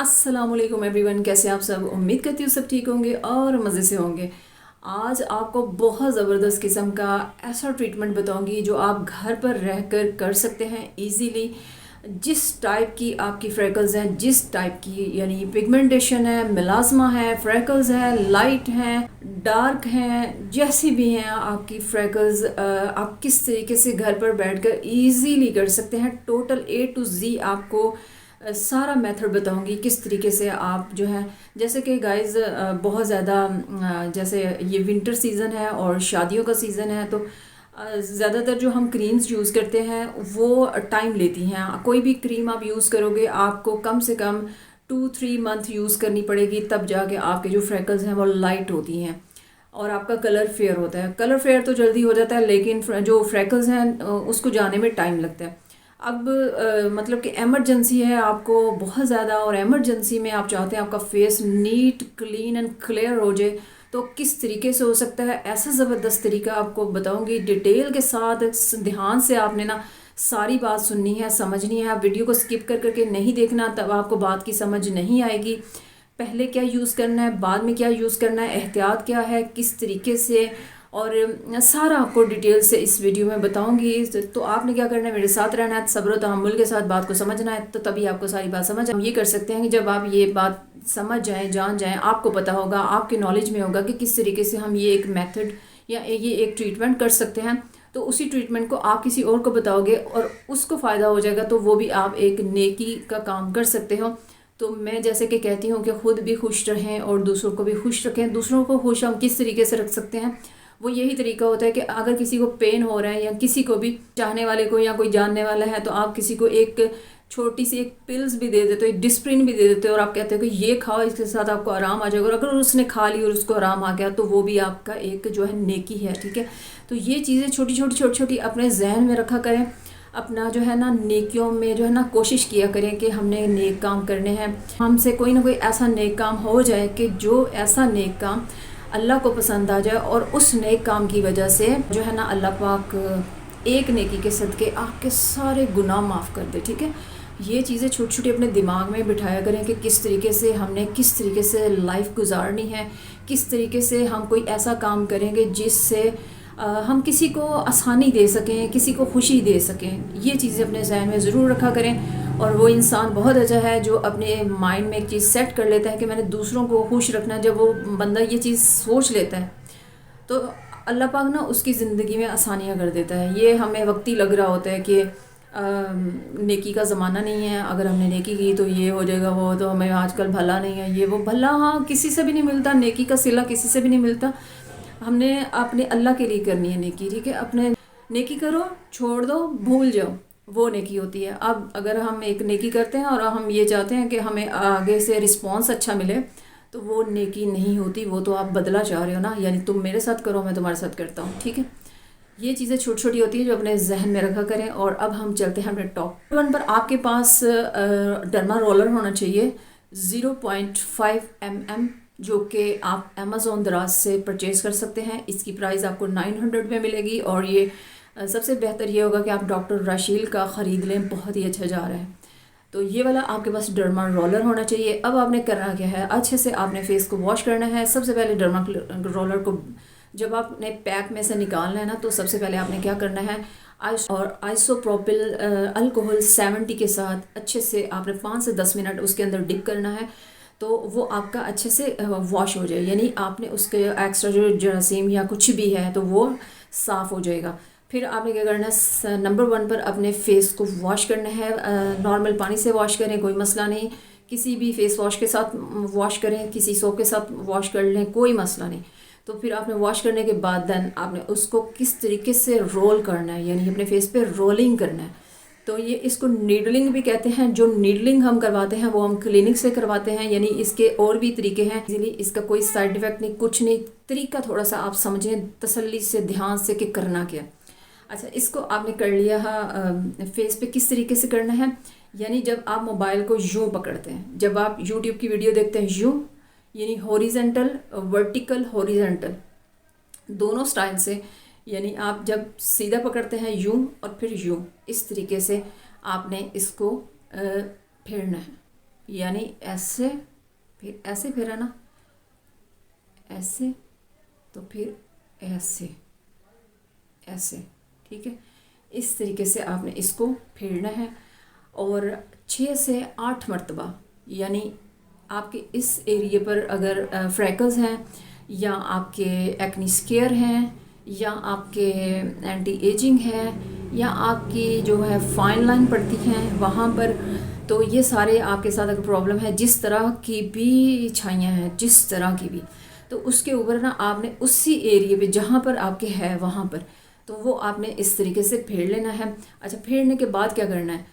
अस्सलामुअलैकुम एवरीवन, कैसे आप सब। उम्मीद करती हूँ सब ठीक होंगे और मज़े से होंगे। आज आपको बहुत ज़बरदस्त किस्म का ऐसा ट्रीटमेंट बताऊंगी जो आप घर पर रहकर कर सकते हैं इजीली। जिस टाइप की आपकी फ्रेकल्स हैं, जिस टाइप की यानी पिगमेंटेशन है, मिलाज़मा है, फ्रेकल्स है, लाइट हैं, डार्क हैं, जैसी भी हैं आपकी फ्रेकल्स, आप किस तरीके से घर पर बैठकर इजीली कर सकते हैं। टोटल A to Z आपको सारा मेथड बताऊंगी किस तरीके से आप जो है, जैसे कि गाइस बहुत ज़्यादा जैसे ये विंटर सीज़न है और शादियों का सीज़न है, तो ज़्यादातर जो हम क्रीम्स यूज़ करते हैं वो टाइम लेती हैं। कोई भी क्रीम आप यूज़ करोगे आपको कम से कम 2-3 मंथ यूज़ करनी पड़ेगी, तब जाके आपके जो फ्रेकल्स हैं वो लाइट होती हैं और आपका कलर फेयर होता है। कलर फेयर तो जल्दी हो जाता है, लेकिन जो फ्रेकल्स हैं उसको जाने में टाइम लगता है। अब मतलब कि एमरजेंसी है आपको बहुत ज़्यादा, और एमरजेंसी में आप चाहते हैं आपका face neat clean and clear हो जाए, तो किस तरीके से हो सकता है ऐसा ज़बरदस्त तरीका आपको बताऊंगी डिटेल के साथ। ध्यान से आपने ना सारी बात सुननी है, समझनी है। आप वीडियो को स्किप कर करके नहीं देखना, तब आपको बात की समझ नहीं आएगी। पहले क्या यूज़ करना है, बाद में क्या यूज़ करना है, एहतियात क्या है, किस तरीके से, और सारा आपको डिटेल से इस वीडियो में बताऊंगी। तो आपने क्या करना है, मेरे साथ रहना है, सब्र तहम्मुल के साथ बात को समझना है, तो तभी आपको सारी बात समझ। हम ये कर सकते हैं कि जब आप ये बात समझ जाएं, जान जाएं, आपको पता होगा, आपके नॉलेज में होगा कि किस तरीके से हम ये एक मेथड या ये एक ट्रीटमेंट कर सकते हैं, तो उसी ट्रीटमेंट को आप किसी और को बताओगे और उसको फ़ायदा हो जाएगा, तो वो भी आप एक नेकी का काम कर सकते हो। तो मैं जैसे कि कहती हूँ कि खुद भी खुश रहें और दूसरों को भी खुश रखें। दूसरों को खुश हम किस तरीके से रख सकते हैं, वो यही तरीका होता है कि अगर किसी को पेन हो रहा है या किसी को भी चाहने वाले को या कोई जानने वाला है, तो आप किसी को एक छोटी सी एक पिल्स भी दे देते हो, एक डिस्प्रिन भी दे देते हो और आप कहते हो कि ये खाओ, इसके साथ आपको आराम आ जाएगा। और अगर उसने खा ली और उसको आराम आ गया, तो वो भी आपका एक जो है नेकी है। ठीक है, तो ये चीज़ें छोटी छोटी अपने जहन में रखा करें। अपना जो है ना नेकियों में जो है ना कोशिश किया करें कि हमने नेक काम करने हैं, हमसे कोई ना कोई ऐसा नेक काम हो जाए कि जो ऐसा नेक काम अल्लाह को पसंद आ जाए, और उस नेक काम की वजह से जो है ना अल्लाह पाक एक नेकी के सदक़े आपके सारे गुनाह माफ़ कर दे। ठीक है, ये चीज़ें छोटी छोटी अपने दिमाग में बिठाया करें कि किस तरीके से हमने किस तरीके से लाइफ गुजारनी है, किस तरीके से हम कोई ऐसा काम करेंगे जिससे हम किसी को आसानी दे सकें, किसी को खुशी दे सकें। ये चीज़ें अपने जहन में ज़रूर रखा करें। और वो इंसान बहुत अच्छा है जो अपने माइंड में एक चीज़ सेट कर लेता है कि मैंने दूसरों को खुश रखना। जब वो बंदा ये चीज़ सोच लेता है, तो अल्लाह पाक ना उसकी ज़िंदगी में आसानियाँ कर देता है। ये हमें वक्ती लग रहा होता है कि नेकी का ज़माना नहीं है, अगर हमने नेकी की तो ये हो जाएगा, वो तो हमें आजकल भला नहीं है, ये वो। भला हाँ किसी से भी नहीं मिलता, नेकी का सिला किसी से भी नहीं मिलता। हमने अपने अल्लाह के लिए करनी है नेकी। ठीक है, अपने नेकी करो, छोड़ दो, भूल जाओ, वो नेकी होती है। अब अगर हम एक नेकी करते हैं और हम ये चाहते हैं कि हमें आगे से रिस्पॉन्स अच्छा मिले, तो वो नेकी नहीं होती, वो तो आप बदला चाह रहे हो ना, यानी तुम मेरे साथ करो, मैं तुम्हारे साथ करता हूँ। ठीक है, ये चीज़ें छोटी छोटी होती है जो अपने जहन में रखा करें। और अब हम चलते हैं अपने टॉप 1 पर। आपके पास डर्मा रोलर होना चाहिए 0.5 mm, जो कि आप अमेज़ोन दराज से परचेज़ कर सकते हैं। इसकी प्राइस आपको 900 में मिलेगी, और ये सबसे बेहतर ये होगा कि आप डॉक्टर राशील का ख़रीद लें, बहुत ही अच्छा जा रहा है। तो ये वाला आपके पास डर्मा रोलर होना चाहिए। अब आपने करना क्या है, अच्छे से आपने फेस को वॉश करना है। सबसे पहले डर्मा रोलर को जब आपने पैक में से निकालना है ना, तो सबसे पहले आपने क्या करना है, आइसोप्रोपिल अल्कोहल 70 के साथ अच्छे से आपने 5 से 10 मिनट उसके अंदर डिप करना है, तो वो आपका अच्छे से वॉश हो जाए, यानी आपने उसके एक्स्ट्रा जो जरासीम या कुछ भी है तो वो साफ़ हो जाएगा। फिर आपने क्या करना है, नंबर 1 पर अपने फेस को वॉश करना है। नॉर्मल पानी से वॉश करें, कोई मसला नहीं। किसी भी फेस वॉश के साथ वॉश करें, किसी सोप के साथ वॉश कर लें, कोई मसला नहीं। तो फिर आपने वॉश करने के बाद देन आपने उसको किस तरीके से रोल करना है, यानी अपने फेस पे रोलिंग करना है। तो ये इसको नीडलिंग भी कहते हैं। जो नीडलिंग हम करवाते हैं वो हम क्लिनिक से करवाते हैं, यानी इसके और भी तरीके हैं। इसीलिए इसका कोई साइड इफ़ेक्ट नहीं, कुछ नहीं। तरीका थोड़ा सा आप समझें तसल्ली से, ध्यान से कि करना क्या। अच्छा, इसको आपने कर लिया है फेस पे। किस तरीके से करना है, यानी जब आप मोबाइल को यूँ पकड़ते हैं, जब आप यूट्यूब की वीडियो देखते हैं यूँ, यानी हॉरिजेंटल, वर्टिकल, हॉरिजेंटल दोनों स्टाइल से, यानी आप जब सीधा पकड़ते हैं यूँ और फिर यूँ, इस तरीके से आपने इसको फेरना है। यानी ऐसे, फिर ऐसे फेरा ना, ऐसे, तो फिर ऐसे, ऐसे, ठीक है। इस तरीके से आपने इसको फेरना है और 6 से 8 मरतबा, यानी आपके इस एरिए पर अगर फ्रैकल्स हैं या आपके एक्नी स्केयर हैं या आपके एंटी एजिंग है या आपकी जो है फाइन लाइन पड़ती हैं वहाँ पर, तो ये सारे आपके साथ अगर प्रॉब्लम है, जिस तरह की भी छाइयाँ हैं, जिस तरह की भी, तो उसके ऊपर ना आपने उसी एरिए पे जहाँ पर आपके है वहाँ पर, तो वो आपने इस तरीके से फेर लेना है। अच्छा, फेरने के बाद क्या करना है,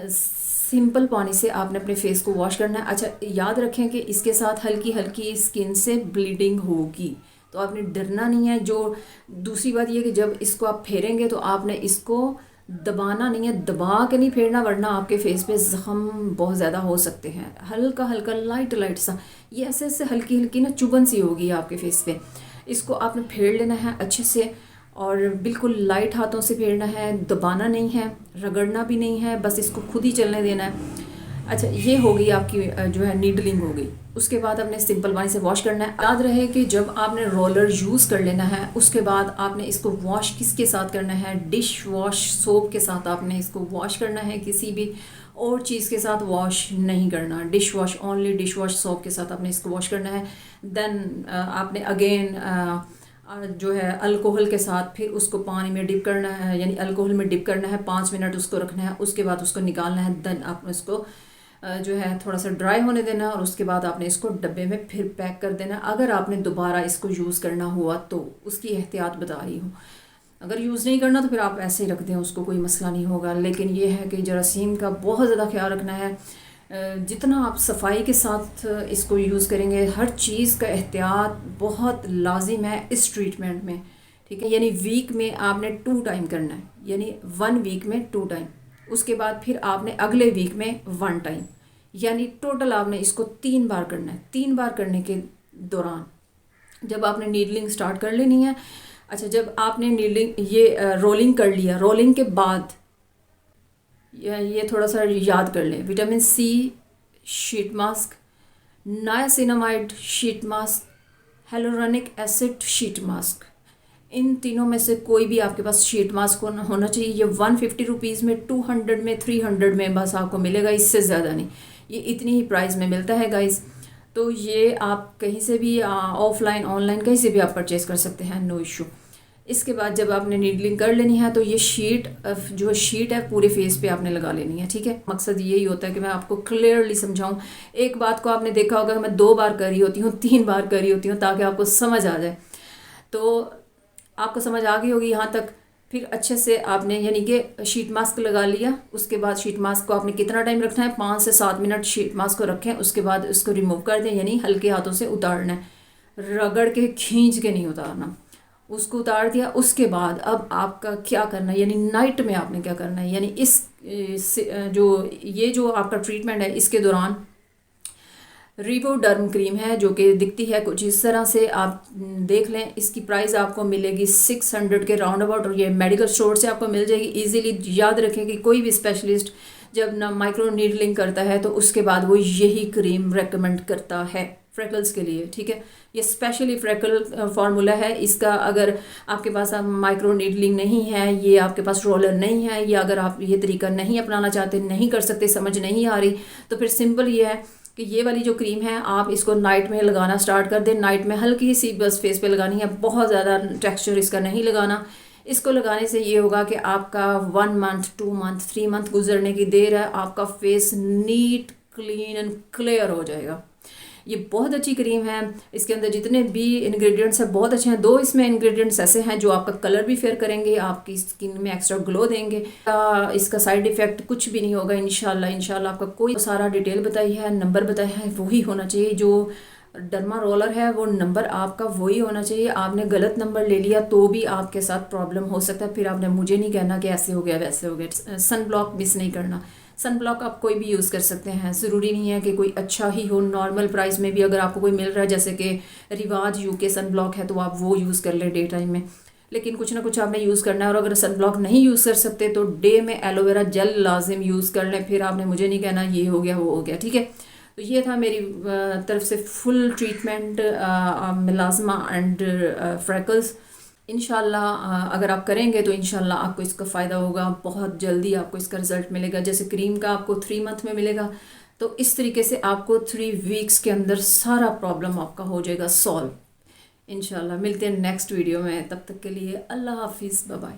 सिंपल पानी से आपने अपने फेस को वॉश करना है। अच्छा, याद रखें कि इसके साथ हल्की हल्की स्किन से ब्लीडिंग होगी, तो आपने डरना नहीं है। जो दूसरी बात ये कि जब इसको आप फेरेंगे तो आपने इसको दबाना नहीं है, दबा के नहीं फेरना, वरना आपके फेस पे ज़ख्म बहुत ज़्यादा हो सकते हैं। हल्का हल्का लाइट लाइट सा, ये ऐसे ऐसे हल्की हल्की ना चुभन सी होगी आपके फेस पे। इसको आपने फेर लेना है अच्छे से और बिल्कुल लाइट हाथों से फेरना है, दबाना नहीं है, रगड़ना भी नहीं है, बस इसको खुद ही चलने देना है। अच्छा, ये हो गई आपकी जो है नीडलिंग हो गई। उसके बाद आपने सिंपल पानी से वॉश करना है। याद रहे कि जब आपने रोलर यूज़ कर लेना है उसके बाद आपने इसको वॉश किसके साथ करना है, डिश वॉश सोप के साथ आपने इसको वॉश करना है, किसी भी और चीज़ के साथ वॉश नहीं करना। Dish wash, only dish wash soap के साथ आपने इसको वॉश करना है। देन आपने अगेन जो है अल्कोहल के साथ फिर उसको पानी में डिप करना है, यानी अल्कोहल में डिप करना है, 5 मिनट उसको रखना है, उसके बाद उसको निकालना है। देन आपने इसको जो है थोड़ा सा ड्राई होने देना और उसके बाद आपने इसको डब्बे में फिर पैक कर देना। अगर आपने दोबारा इसको यूज़ करना हुआ तो उसकी एहतियात बता रही हूँ, अगर यूज़ नहीं करना तो फिर आप ऐसे ही रख दें, उसको कोई मसला नहीं होगा। लेकिन ये है कि जरासीम का बहुत ज़्यादा ख्याल रखना है। जितना आप सफाई के साथ इसको यूज़ करेंगे, हर चीज़ का एहतियात बहुत लाजिम है इस ट्रीटमेंट में, ठीक है। यानी वीक में आपने 2 टाइम करना है, यानी 1 वीक में 2 टाइम, उसके बाद फिर आपने अगले वीक में 1 टाइम, यानी टोटल आपने इसको 3 बार करना है। 3 बार करने के दौरान जब आपने नीडलिंग स्टार्ट कर लेनी है। अच्छा, जब आपने नीडलिंग ये रोलिंग कर लिया, रोलिंग के बाद ये थोड़ा सा याद कर लें, vitamin C sheet mask, niacinamide sheet mask, hyaluronic acid sheet mask, इन तीनों में से कोई भी आपके पास शीट मास्क होना चाहिए। ये 150 रुपीज़ में, 200 में, 300 में बस आपको मिलेगा, इससे ज़्यादा नहीं। ये इतनी ही प्राइस में मिलता है गाइस। तो ये आप कहीं से भी ऑफलाइन ऑनलाइन कहीं से भी आप परचेज़ कर सकते हैं, नो इशू। इसके बाद जब आपने नीडलिंग कर लेनी है तो ये जो शीट है पूरे फेस पे आपने लगा लेनी है, ठीक है। मकसद यही होता है कि मैं आपको क्लियरली समझाऊं। एक बात को आपने देखा होगा, मैं 2 बार कर रही होती हूँ, 3 बार कर रही होती हूँ, ताकि आपको समझ आ जाए। तो आपको समझ आ गई होगी यहाँ तक। फिर अच्छे से आपने यानी कि शीट मास्क लगा लिया, उसके बाद शीट मास्क को आपने कितना टाइम रखना है, 5 से 7 मिनट शीट मास्क को रखें, उसके बाद उसको रिमूव कर दें, यानी हल्के हाथों से उतारना है, रगड़ के खींच के नहीं उतारना। उसको उतार दिया, उसके बाद अब आपका क्या करना है, यानी नाइट में आपने क्या करना है, यानी जो आपका ट्रीटमेंट है इसके दौरान रिवोडर्म क्रीम है जो कि दिखती है कुछ इस तरह से, आप देख लें। इसकी प्राइस आपको मिलेगी 600 के राउंड अबाउट, और ये मेडिकल स्टोर से आपको मिल जाएगी इजीली। याद रखें कि कोई भी स्पेशलिस्ट जब ना माइक्रो नीडलिंग करता है तो उसके बाद वो यही क्रीम रेकमेंड करता है फ्रेकल्स के लिए, ठीक है। ये स्पेशली फ्रेकल फार्मूला है इसका। अगर आपके पास माइक्रो नीडलिंग नहीं है, ये आपके पास रोलर नहीं है, या अगर आप ये तरीका नहीं अपनाना चाहते, नहीं कर सकते, समझ नहीं आ रही, तो फिर सिंपल ये है कि ये वाली जो क्रीम है आप इसको नाइट में लगाना स्टार्ट कर दें। नाइट में हल्की सी बस फेस पे लगानी है, बहुत ज़्यादा टेक्सचर इसका नहीं लगाना। इसको लगाने से ये होगा कि आपका 1 मंथ, 2 मंथ, 3 मंथ गुजरने की देर है, आपका face neat, clean and clear हो जाएगा। ये बहुत अच्छी क्रीम है। इसके अंदर जितने भी इंग्रेडिएंट्स हैं बहुत अच्छे हैं। 2 इसमें इंग्रेडिएंट्स ऐसे हैं जो आपका कलर भी फेयर करेंगे, आपकी स्किन में एक्स्ट्रा ग्लो देंगे। इसका साइड इफ़ेक्ट कुछ भी नहीं होगा इंशाल्लाह। आपका कोई सारा डिटेल बताई है, नंबर बताया है, वही होना चाहिए। जो डर्मा रोलर है वो नंबर आपका वही होना चाहिए। आपने गलत नंबर ले लिया तो भी आपके साथ प्रॉब्लम हो सकता है। फिर आपने मुझे नहीं कहना कि ऐसे हो गया वैसे हो गया। सन ब्लॉक मिस नहीं करना। सन ब्लॉक आप कोई भी यूज़ कर सकते हैं, ज़रूरी नहीं है कि कोई अच्छा ही हो। नॉर्मल प्राइस में भी अगर आपको कोई मिल रहा है, जैसे कि रिवाज यूके सन ब्लॉक है, तो आप वो यूज़ कर लें डे टाइम में। लेकिन कुछ ना कुछ आपने यूज़ करना है। और अगर सन ब्लॉक नहीं यूज़ कर सकते तो डे में एलोवेरा जेल लाजिम यूज़ कर लें। फिर आपने मुझे नहीं कहना ये हो गया वो हो गया, ठीक है। तो ये था मेरी तरफ से फुल ट्रीटमेंट मिलाज़मा एंड फ्रैकल्स। इंशाल्लाह अगर आप करेंगे तो इंशाल्लाह आपको इसका फ़ायदा होगा, बहुत जल्दी आपको इसका रिज़ल्ट मिलेगा। जैसे क्रीम का आपको 3 मंथ में मिलेगा, तो इस तरीके से आपको 3 वीक्स के अंदर सारा प्रॉब्लम आपका हो जाएगा सॉल्व। इंशाल्लाह मिलते हैं नेक्स्ट वीडियो में, तब तक के लिए अल्लाह हाफिज़, बाय बाय।